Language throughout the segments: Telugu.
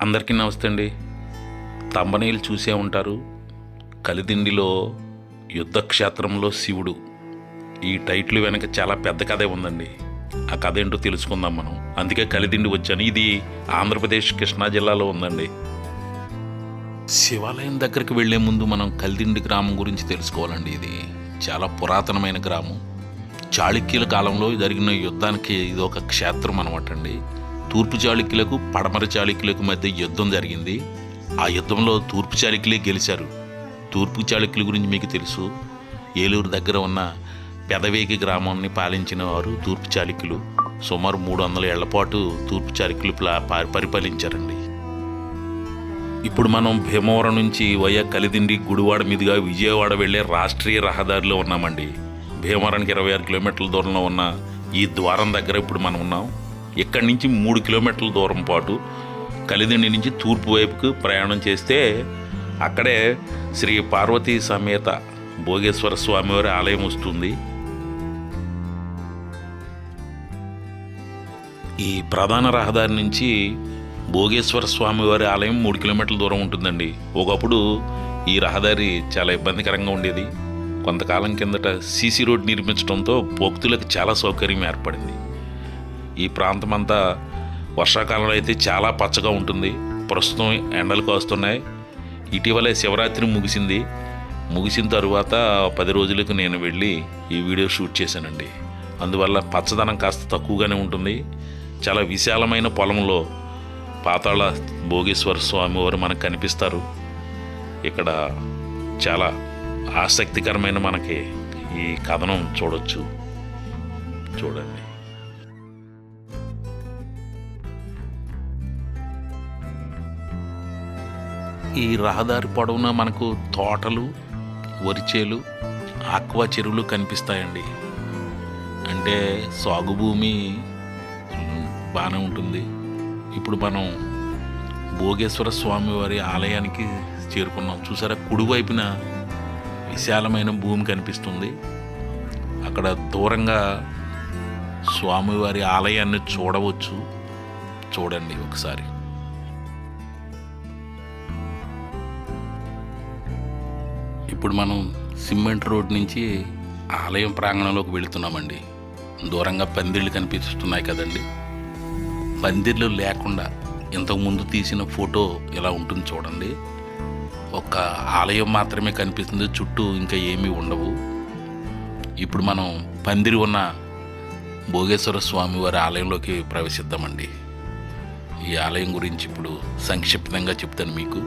అందరికీ నమస్తే అండి. తంబనేలు చూసే ఉంటారు. కలిదిండిలో యుద్ధక్షేత్రంలో శివుడు. ఈ టైటిల్ వెనక చాలా పెద్ద కథే ఉందండి. ఆ కథ ఏంటో తెలుసుకుందాం మనం. అందుకే కలిదిండి వచ్చాను. ఇది ఆంధ్రప్రదేశ్ కృష్ణా జిల్లాలో ఉందండి. శివాలయం దగ్గరికి వెళ్లే ముందు మనం కలిదిండి గ్రామం గురించి తెలుసుకోవాలండి. ఇది చాలా పురాతనమైన గ్రామం. చాళుక్యుల కాలంలో జరిగిన యుద్ధానికి ఇది ఒక క్షేత్రం అనమాట అండి. తూర్పు చాళుక్యులకు పడమర చాళుక్యులకు మధ్య యుద్ధం జరిగింది. ఆ యుద్ధంలో తూర్పు చాళుక్యులే గెలిచారు. తూర్పు చాళుక్యుల గురించి మీకు తెలుసు. ఏలూరు దగ్గర ఉన్న పెదవేగి గ్రామాన్ని పాలించిన వారు తూర్పు చాళుక్యులు. సుమారు 300 ఏళ్ల పాటు తూర్పు చాళుక్యులు పరిపాలించారండి. ఇప్పుడు మనం భీమవరం నుంచి వయా కలిదిండి గుడివాడ మీదుగా విజయవాడ వెళ్లే రాష్ట్రీయ రహదారిలో ఉన్నామండి. భీమవరానికి 26 కిలోమీటర్ల దూరంలో ఉన్న ఈ ద్వారం దగ్గర ఇప్పుడు మనం ఉన్నాం. ఇక్కడి నుంచి 3 కిలోమీటర్ల దూరం పాటు కలిదిండి నుంచి తూర్పు వైపుకు ప్రయాణం చేస్తే అక్కడే శ్రీ పార్వతీ సమేత భోగేశ్వర స్వామివారి ఆలయం వస్తుంది. ఈ ప్రధాన రహదారి నుంచి భోగేశ్వర స్వామివారి ఆలయం 3 కిలోమీటర్ల దూరం ఉంటుందండి. ఒకప్పుడు ఈ రహదారి చాలా ఇబ్బందికరంగా ఉండేది. కొంతకాలం కిందట సీసీ రోడ్ నిర్మించడంతో భక్తులకు చాలా సౌకర్యం ఏర్పడింది. ఈ ప్రాంతం అంతా వర్షాకాలంలో అయితే చాలా పచ్చగా ఉంటుంది. ప్రస్తుతం ఎండలు కాస్తున్నాయి. ఇటీవలే శివరాత్రి ముగిసిన తరువాత 10 రోజులకు నేను వెళ్ళి ఈ వీడియో షూట్ చేశానండి. అందువల్ల పచ్చదనం కాస్త తక్కువగానే ఉంటుంది. చాలా విశాలమైన పొలంలో పాతాళ భోగేశ్వర స్వామి వారు మనకు కనిపిస్తారు. ఇక్కడ చాలా ఆసక్తికరమైన మనకి ఈ కథనం చూడొచ్చు. చూడండి. ఈ రహదారి పొడవునా మనకు తోటలు, వరిచేలు, ఆక్వా చెరువులు కనిపిస్తాయండి. అంటే సాగు భూమి బాగానే ఉంటుంది. ఇప్పుడు మనం భోగేశ్వర స్వామి వారి ఆలయానికి చేరుకున్నాం. చూసారా, కుడివైపున విశాలమైన భూమి కనిపిస్తుంది. అక్కడ దూరంగా స్వామివారి ఆలయాన్ని చూడవచ్చు. చూడండి ఒకసారి. ఇప్పుడు మనం సిమెంట్ రోడ్ నుంచి ఆలయం ప్రాంగణంలోకి వెళుతున్నామండి. దూరంగా పందిళ్ళు కనిపిస్తున్నాయి కదండి. పందిళ్ళు లేకుండా ఇంతకుముందు తీసిన ఫోటో ఇలా ఉంటుంది చూడండి. ఒక ఆలయం మాత్రమే కనిపిస్తుంది, చుట్టూ ఇంకా ఏమీ ఉండవు. ఇప్పుడు మనం పందిరి ఉన్న భోగేశ్వర స్వామి వారి ఆలయంలోకి ప్రవేశిద్దామండి. ఈ ఆలయం గురించి ఇప్పుడు సంక్షిప్తంగా చెప్తాను మీకు.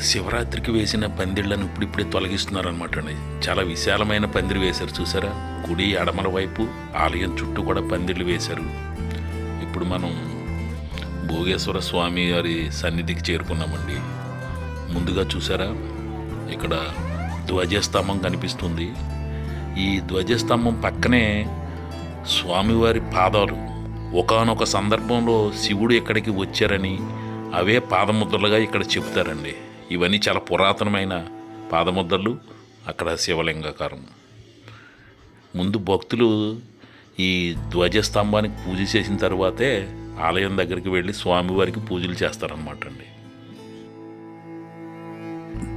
శివరాత్రికి వేసిన పందిళ్లను ఇప్పుడిప్పుడే తొలగిస్తున్నారనమాట అండి. చాలా విశాలమైన పందిరి వేశారు. చూసారా, గుడి ఎడమల వైపు ఆలయం చుట్టూ కూడా పందిళ్ళు వేశారు. ఇప్పుడు మనం భోగేశ్వర స్వామి వారి సన్నిధికి చేరుకున్నామండి. ముందుగా చూసారా, ఇక్కడ ధ్వజస్తంభం కనిపిస్తుంది. ఈ ధ్వజస్తంభం పక్కనే స్వామివారి పాదాలు. ఒకానొక సందర్భంలో శివుడు ఇక్కడికి వచ్చారని అవే పాదముద్రలుగా ఇక్కడ చెప్తారండి. ఇవన్నీ చాలా పురాతనమైన పాదముద్రలు. అక్కడ శివలింగాకారం. ముందు భక్తులు ఈ ధ్వజస్తంభానికి పూజ చేసిన తర్వాతే ఆలయం దగ్గరికి వెళ్ళి స్వామివారికి పూజలు చేస్తారనమాట అండి.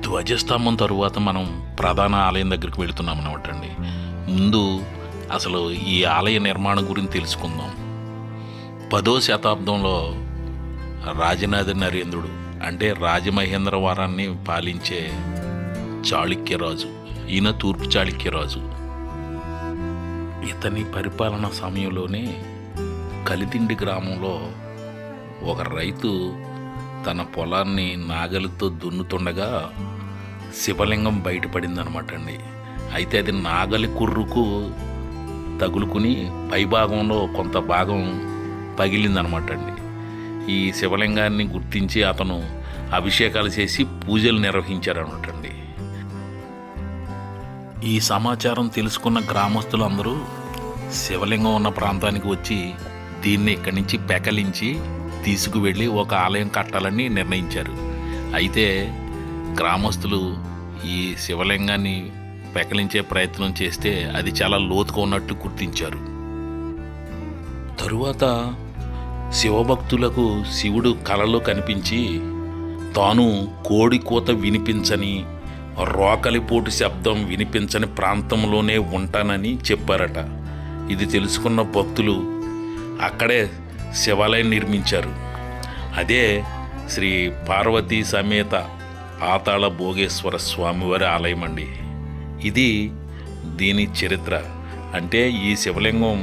ధ్వజస్తంభం తరువాత మనం ప్రధాన ఆలయం దగ్గరికి వెళుతున్నాం అనమాట అండి. ముందు అసలు ఈ ఆలయ నిర్మాణం గురించి తెలుసుకుందాం. 10వ శతాబ్దంలో రాజనాథ నరేంద్రుడు అంటే రాజమహేంద్రవరాన్ని పాలించే చాళుక్యరాజు, ఈయన తూర్పు చాళుక్యరాజు. ఇతని పరిపాలన సమయంలోనే కలిదిండి గ్రామంలో ఒక రైతు తన పొలాన్ని నాగలితో దున్నుతుండగా శివలింగం బయటపడిందనమాట అండి. అయితే అది నాగలి కుర్రుకు తగులుకుని పైభాగంలో కొంత భాగం పగిలిందనమాట అండి. ఈ శివలింగాన్ని గుర్తించి అతను అభిషేకాలు చేసి పూజలు నిర్వహించారనమాట అండి. ఈ సమాచారం తెలుసుకున్న గ్రామస్తులు అందరూ శివలింగం ఉన్న ప్రాంతానికి వచ్చి దీన్ని ఇక్కడి నుంచి పెకలించి తీసుకువెళ్ళి ఒక ఆలయం కట్టాలని నిర్ణయించారు. అయితే గ్రామస్తులు ఈ శివలింగాన్ని పెకలించే ప్రయత్నం చేస్తే అది చాలా లోతుగా ఉన్నట్టు గుర్తించారు. తరువాత శివభక్తులకు శివుడు కలలో కనిపించి తాను కోడి కూత వినిపించని రోకలిపోటు శబ్దం వినిపించని ప్రాంతంలోనే ఉంటానని చెప్పారట. ఇది తెలుసుకున్న భక్తులు అక్కడే శివాలయం నిర్మించారు. అదే శ్రీ పార్వతీ సమేత పాతాళ భోగేశ్వర స్వామివారి ఆలయం అండి. ఇది దీని చరిత్ర. అంటే ఈ శివలింగం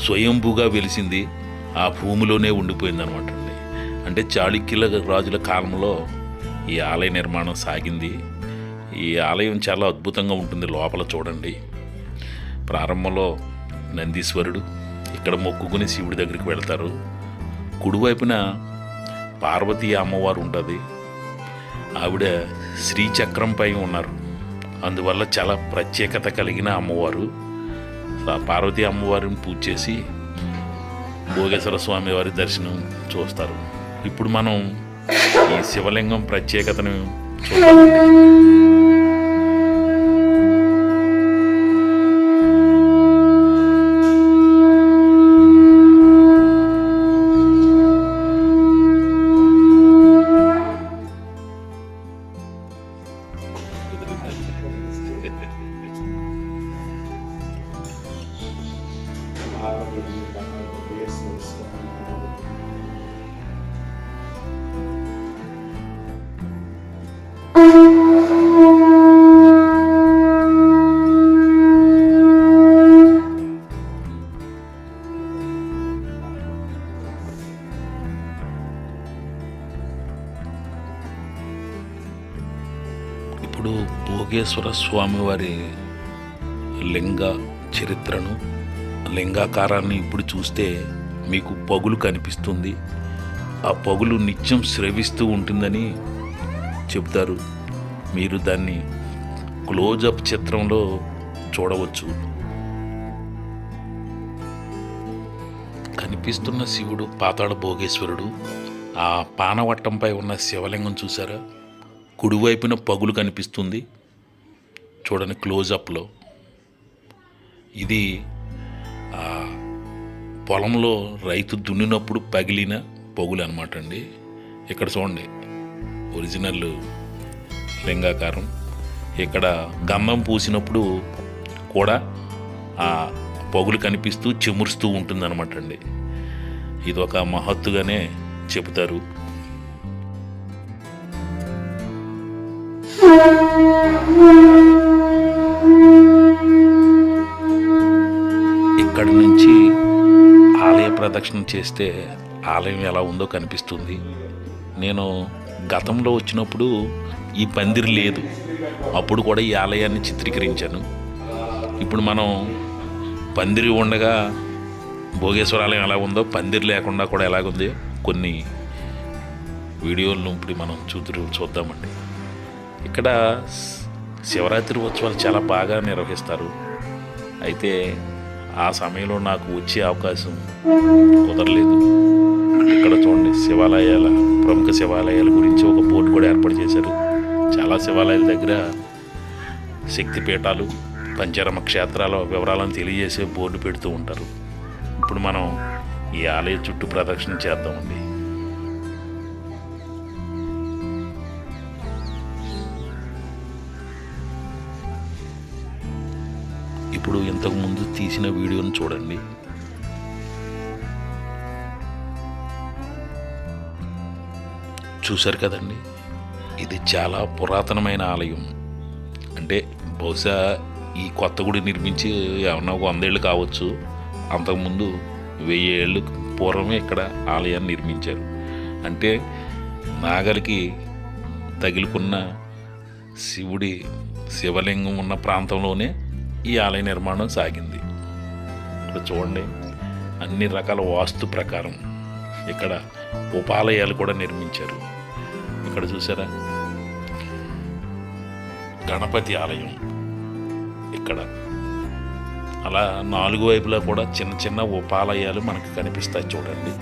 స్వయంభూగా వెలిసింది, ఆ భూమిలోనే ఉండిపోయిందనమాట అండి. అంటే చాళుక్యుల రాజుల కాలంలో ఈ ఆలయ నిర్మాణం సాగింది. ఈ ఆలయం చాలా అద్భుతంగా ఉంటుంది. లోపల చూడండి, ప్రారంభంలో నందీశ్వరుడు, ఇక్కడ మొక్కుకుని శివుడి దగ్గరికి వెళ్తారు. కుడివైపున పార్వతీ అమ్మవారు ఉంటుంది. ఆవిడ శ్రీచక్రంపై ఉన్నారు. అందువల్ల చాలా ప్రత్యేకత కలిగిన అమ్మవారు. పార్వతీ అమ్మవారిని పూజ చేసి భోగేశ్వర స్వామి వారి దర్శనం చూస్తారు. ఇప్పుడు మనం ఈ శివలింగం ప్రత్యేకతను చూద్దామండి. ఇప్పుడు భోగేశ్వర స్వామివారి లింగ చరిత్రను, లింగాకారాన్ని ఇప్పుడు చూస్తే మీకు పగులు కనిపిస్తుంది. ఆ పగులు నిత్యం స్రవిస్తూ ఉంటుందని చెప్తారు. మీరు దాన్ని క్లోజప్ చిత్రంలో చూడవచ్చు. కనిపిస్తున్న శివుడు పాతాళ భోగేశ్వరుడు. ఆ పానవట్టంపై ఉన్న శివలింగం చూసారా? కుడివైపున పగులు కనిపిస్తుంది చూడండి క్లోజప్లో. ఇది పొలంలో రైతు దున్నినప్పుడు పగిలిన పగులు అనమాట అండి. ఇక్కడ చూడండి ఒరిజినల్ లింగాకారం. ఇక్కడ గంధం పూసినప్పుడు కూడా ఆ పగులు కనిపిస్తూ చెమురుస్తూ ఉంటుందన్నమాట అండి. ఇది ఒక మహత్తుగానే చెబుతారు. ఇక్కడి నుంచి ఆలయ ప్రదక్షిణ చేస్తే ఆలయం ఎలా ఉందో కనిపిస్తుంది. నేను గతంలో వచ్చినప్పుడు ఈ పందిరి లేదు, అప్పుడు కూడా ఈ ఆలయాన్ని చిత్రీకరించాను. ఇప్పుడు మనం పందిరి ఉండగా భోగేశ్వర ఆలయం ఎలా ఉందో, పందిరి లేకుండా కూడా ఎలాగుంది కొన్ని వీడియోలను ఇప్పుడు మనం చూద్దామండి. ఇక్కడ శివరాత్రి ఉత్సవాలు చాలా బాగా నిర్వహిస్తారు. అయితే ఆ సమయంలో నాకు వచ్చే అవకాశం కుదరలేదు. ఇక్కడ చూడండి శివాలయాల, ప్రముఖ శివాలయాల గురించి ఒక బోర్డు కూడా ఏర్పాటు చేశారు. చాలా శివాలయాల దగ్గర శక్తిపీఠాలు, పంచరమ క్షేత్రాల వివరాలను తెలియజేసే బోర్డు పెడుతూ ఉంటారు. ఇప్పుడు మనం ఈ ఆలయ చుట్టూ ప్రదక్షిణ చేద్దామండి. ఇప్పుడు ఇంతకుముందు తీసిన వీడియోను చూడండి. చూశారు కదండి, ఇది చాలా పురాతనమైన ఆలయం. అంటే బహుశా ఈ కొత్త గుడి నిర్మించి ఏమన్నా 100 ఏళ్ళు కావచ్చు. అంతకుముందు 1000 ఏళ్ళు పూర్వమే ఇక్కడ ఆలయాన్ని నిర్మించారు. అంటే నాగలికి తగిలికున్న శివలింగం ఉన్న ప్రాంతంలోనే ఈ ఆలయ నిర్మాణం సాగింది. ఇక్కడ చూడండి అన్ని రకాల వాస్తు ప్రకారం ఇక్కడ ఉపాలయాలు కూడా నిర్మించారు. ఇక్కడ చూసారా గణపతి ఆలయం. ఇక్కడ అలా 4 వైపులా కూడా చిన్న చిన్న ఉపాలయాలు మనకు కనిపిస్తాయి చూడండి.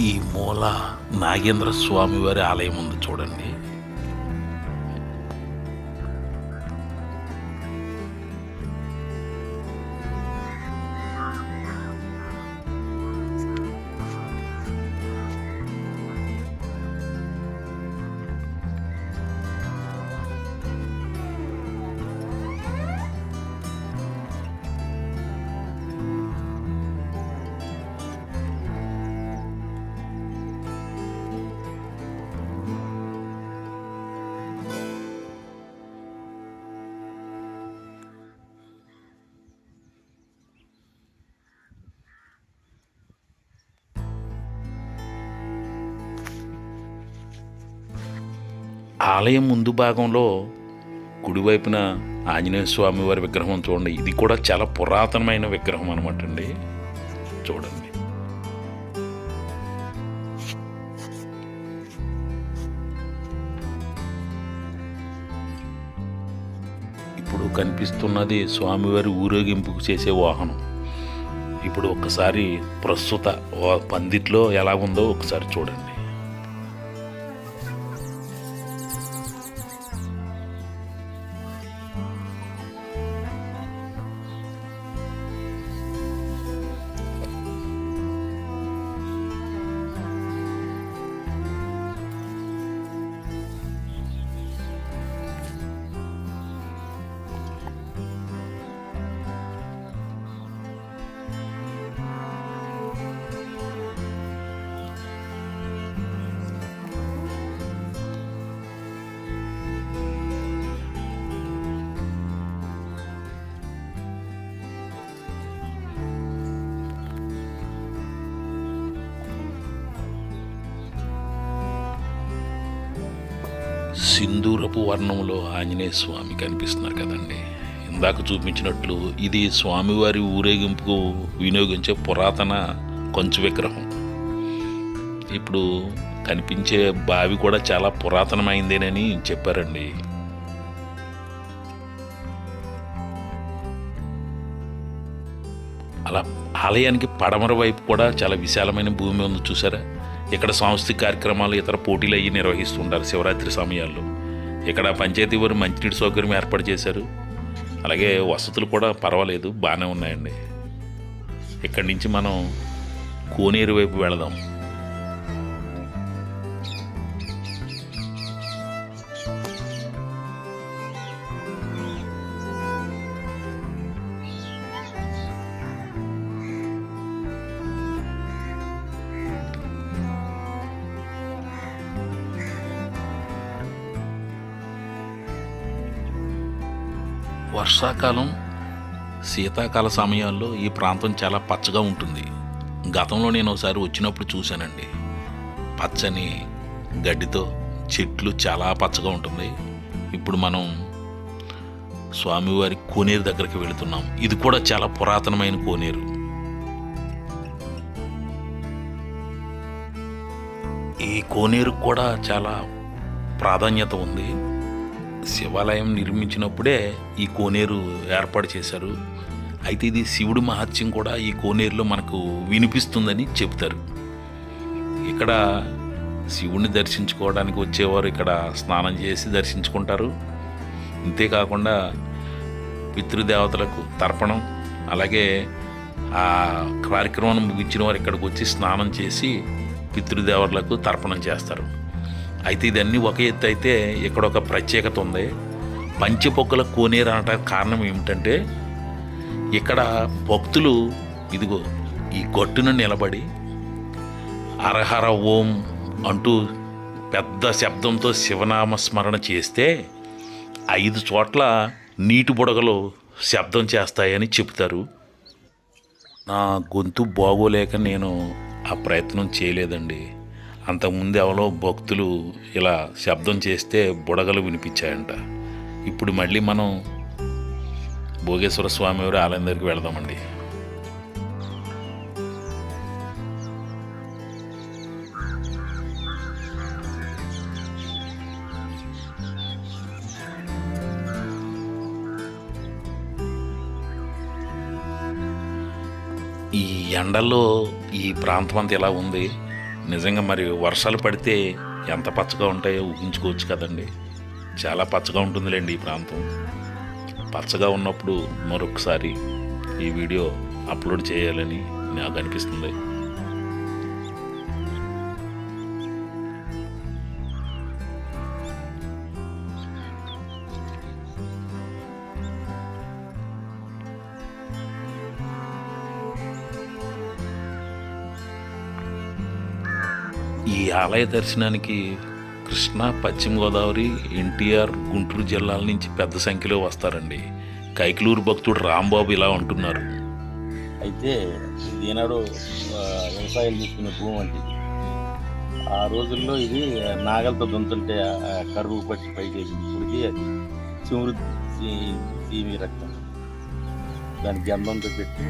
ఈ మూల నాగేంద్ర స్వామి వారి ఆలయం ఉంది చూడండి. ఆలయం ముందు భాగంలో కుడివైపున ఆంజనేయ స్వామి వారి విగ్రహం చూడండి. ఇది కూడా చాలా పురాతనమైన విగ్రహం అనమాట అండి. చూడండి, ఇప్పుడు కనిపిస్తున్నది స్వామివారి ఊరేగింపుకు చేసే వాహనం. ఇప్పుడు ఒక్కసారి ప్రస్తుత పందిట్లో ఎలా ఉందో ఒకసారి చూడండి. సింధూరపు వర్ణంలో ఆంజనేయ స్వామి కనిపిస్తున్నారు కదండి. ఇందాక చూపించినట్లు ఇది స్వామివారి ఊరేగింపుకు వినియోగించే పురాతన కొంచె విగ్రహం. ఇప్పుడు కనిపించే బావి కూడా చాలా పురాతనమైందేనని చెప్పారండి. అలా ఆలయానికి పడమర వైపు కూడా చాలా విశాలమైన భూమి ఉంది చూసారా. ఇక్కడ సాంస్కృతిక కార్యక్రమాలు, ఇతర పోటీలు అయ్యి నిర్వహిస్తుంటారు శివరాత్రి సమయాల్లో. ఇక్కడ పంచాయతీ వారు మంచినీటి సౌకర్యం ఏర్పాటు చేశారు. అలాగే వసతులు కూడా పర్వాలేదు, బాగానే ఉన్నాయండి. ఇక్కడి నుంచి మనం కోనేరు వైపు వెళదాం. వర్షాకాలం, శీతాకాల సమయాల్లో ఈ ప్రాంతం చాలా పచ్చగా ఉంటుంది. గతంలో నేను ఒకసారి వచ్చినప్పుడు చూశానండి. పచ్చని గడ్డితో చెట్లు చాలా పచ్చగా ఉంటుంది. ఇప్పుడు మనం స్వామివారి కోనేరు దగ్గరికి వెళుతున్నాం. ఇది కూడా చాలా పురాతనమైన కోనేరు. ఈ కోనేరు కూడా చాలా ప్రాధాన్యత ఉంది. శివాలయం నిర్మించినప్పుడే ఈ కోనేరు ఏర్పాటు చేశారు. అయితే ఇది శివుడి మహత్యం కూడా ఈ కోనేరులో మనకు వినిపిస్తుందని చెప్తారు. ఇక్కడ శివుడిని దర్శించుకోవడానికి వచ్చేవారు ఇక్కడ స్నానం చేసి దర్శించుకుంటారు. అంతేకాకుండా పితృదేవతలకు తర్పణం, అలాగే ఆ కార్యక్రమం ముగించిన వారు ఇక్కడికి వచ్చి స్నానం చేసి పితృదేవతలకు తర్పణం చేస్తారు. అయితే ఇదన్నీ ఒక ఎత్తు అయితే ఇక్కడ ఒక ప్రత్యేకత ఉంది. పంచపొక్కుల కోనేరు అనడానికి కారణం ఏమిటంటే ఇక్కడ భక్తులు ఇదిగో ఈ గట్టున నిలబడి హరహర ఓం అంటూ పెద్ద శబ్దంతో శివనామ స్మరణ చేస్తే 5 చోట్ల నీటి బుడగలు శబ్దం చేస్తాయని చెబుతారు. నా గొంతు బాగోలేక నేను ఆ ప్రయత్నం చేయలేదండి. అంతకుముందు ఎవరో భక్తులు ఇలా శబ్దం చేస్తే బుడగలు వినిపించాయంట. ఇప్పుడు మళ్ళీ మనం భోగేశ్వర స్వామి వారి ఆలయం దగ్గరికి వెళదామండి. ఈ ఎండల్లో ఈ ప్రాంతం అంతా ఎలా ఉంది. నిజంగా మరి వర్షాలు పడితే ఎంత పచ్చగా ఉంటాయో ఊహించుకోవచ్చు కదండి. చాలా పచ్చగా ఉంటుందిలేండి ఈ ప్రాంతం. పచ్చగా ఉన్నప్పుడు మరొకసారి ఈ వీడియో అప్లోడ్ చేయాలని నాకు అనిపిస్తుంది. ఈ ఆలయ దర్శనానికి కృష్ణా, పశ్చిమ గోదావరి, ఎన్టీఆర్, గుంటూరు జిల్లాల నుంచి పెద్ద సంఖ్యలో వస్తారండి. కైకలూరు భక్తుడు రాంబాబు ఇలా అంటున్నారు. అయితే ఇది ఏనాడు వ్యవసాయం తీసుకునే భూమి అంటే ఆ రోజుల్లో ఇది నాగలతో దుంతుంటే కరువు పట్టి పైకి ఇప్పటికి అది సీమి రక్తం దానికి గంధంతో పెట్టి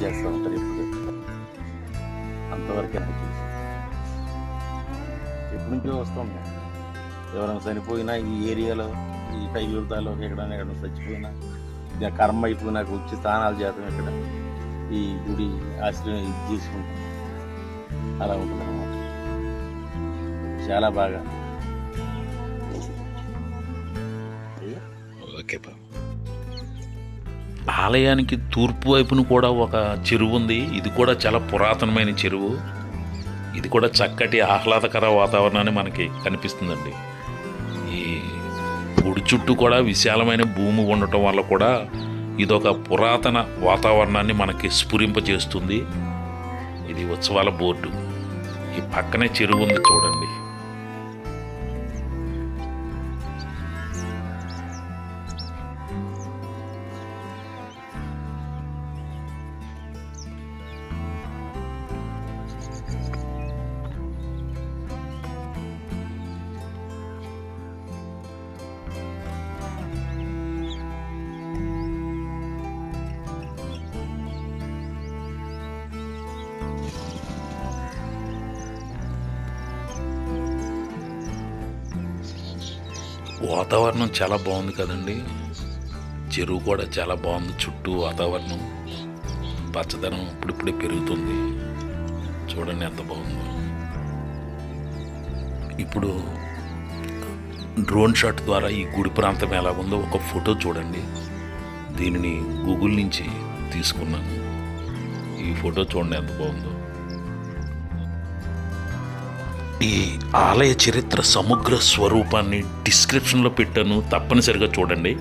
చేస్తూ ఉంటారు. ఇప్పుడు అంతవరకే నాకు తెలుసు. ఎప్పటి నుంచో వస్తాం. ఎవరైనా చనిపోయినా ఈ ఏరియాలో ఈ కైయూర్దాలో ఎక్కడైనా చచ్చిపోయినా కర్మ అయిపోయినాక వచ్చి స్నానాలు చేస్తాం. ఇక్కడ ఈ గుడి ఆశ్రయం ఇది తీసుకుంటాం. అలా ఉంటుంది అన్నమాట. చాలా బాగా. ఓకే. ఆలయానికి తూర్పు వైపున కూడా ఒక చెరువు ఉంది. ఇది కూడా చాలా పురాతనమైన చెరువు. ఇది కూడా చక్కటి ఆహ్లాదకర వాతావరణాన్ని మనకి కనిపిస్తుందండి. ఈ గుడి చుట్టూ కూడా విశాలమైన భూమి ఉండటం వల్ల కూడా ఇదొక పురాతన వాతావరణాన్ని మనకి స్ఫురింపజేస్తుంది. ఇది ఉత్సవాల బోర్డు. ఈ పక్కనే చెరువు ఉంది చూడండి. వాతావరణం చాలా బాగుంది కదండి. చెరువు కూడా చాలా బాగుంది. చుట్టూ వాతావరణం పచ్చదనం ఇప్పుడిప్పుడే పెరుగుతుంది. చూడండి ఎంత బాగుందో. ఇప్పుడు డ్రోన్ షాట్ ద్వారా ఈ గుడి ప్రాంతం ఎలా ఉందో ఒక ఫోటో చూడండి. దీనిని గూగుల్ నుంచి తీసుకున్నాను. ఈ ఫోటో చూడండి ఎంత బాగుందో. ఈ ఆలయ చరిత్ర సమగ్ర స్వరూపాన్ని డిస్క్రిప్షన్లో పెట్టాను, తప్పనిసరిగా చూడండి.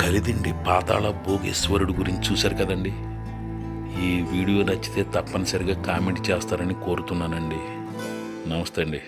కలిదిండి పాతాళ భోగేశ్వరుడు గురించి చూశారు కదండి. ఈ వీడియో నచ్చితే తప్పనిసరిగా కామెంట్ చేస్తారని కోరుతున్నానండి. నమస్తే అండి.